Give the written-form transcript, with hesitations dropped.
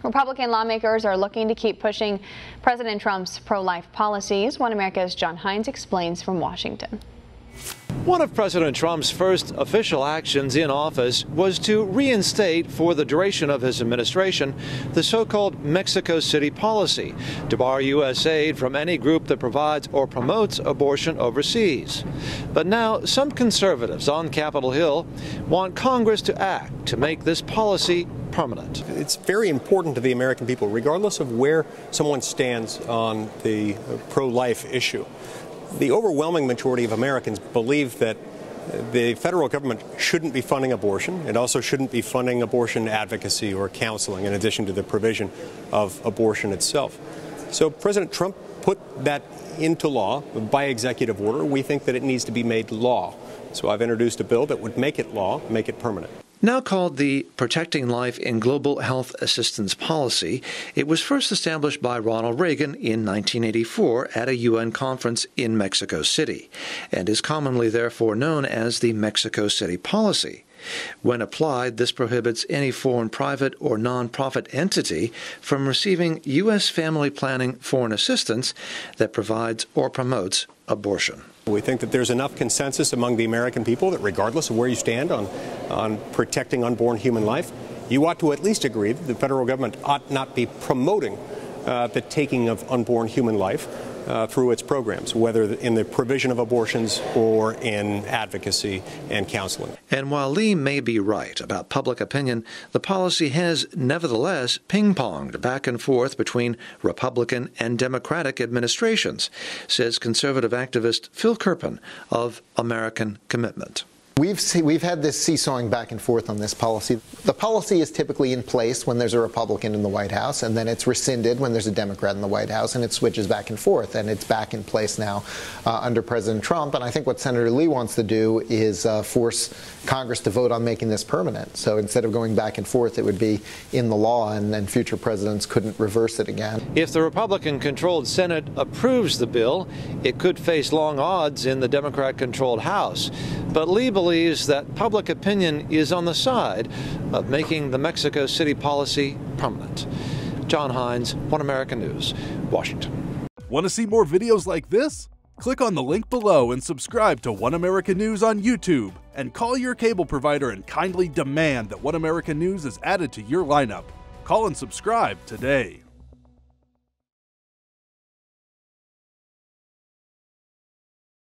Republican lawmakers are looking to keep pushing President Trump's pro-life policies. One America's John Hines explains from Washington. One of President Trump's first official actions in office was to reinstate, for the duration of his administration, the so-called Mexico City policy to bar U.S. aid from any group that provides or promotes abortion overseas. But now some conservatives on Capitol Hill want Congress to act to make this policy permanent. It's very important to the American people, regardless of where someone stands on the pro-life issue. The overwhelming majority of Americans believe that the federal government shouldn't be funding abortion. It also shouldn't be funding abortion advocacy or counseling, in addition to the provision of abortion itself. So President Trump put that into law by executive order. We think that it needs to be made law. So I've introduced a bill that would make it law, make it permanent. Now called the Protecting Life in Global Health Assistance Policy, it was first established by Ronald Reagan in 1984 at a UN conference in Mexico City, and is commonly therefore known as the Mexico City Policy. When applied, this prohibits any foreign private or non-profit entity from receiving U.S. family planning foreign assistance that provides or promotes abortion. We think that there's enough consensus among the American people that regardless of where you stand on protecting unborn human life, you ought to at least agree that the federal government ought not be promoting the taking of unborn human life through its programs, whether in the provision of abortions or in advocacy and counseling. And while Lee may be right about public opinion, the policy has nevertheless ping-ponged back and forth between Republican and Democratic administrations, says conservative activist Phil Kerpen of American Commitment. We've had this seesawing back and forth on this policy. The policy is typically in place when there's a Republican in the White House, and then it's rescinded when there's a Democrat in the White House, and it switches back and forth, and it's back in place now under President Trump. And I think what Senator Lee wants to do is force Congress to vote on making this permanent. So instead of going back and forth, it would be in the law, and then future presidents couldn't reverse it again. If the Republican-controlled Senate approves the bill, it could face long odds in the Democrat-controlled House. But Lee believes that public opinion is on the side of making the Mexico City policy permanent. John Hines, One America News, Washington. Want to see more videos like this? Click on the link below and subscribe to One America News on YouTube, and call your cable provider and kindly demand that One America News is added to your lineup. Call and subscribe today.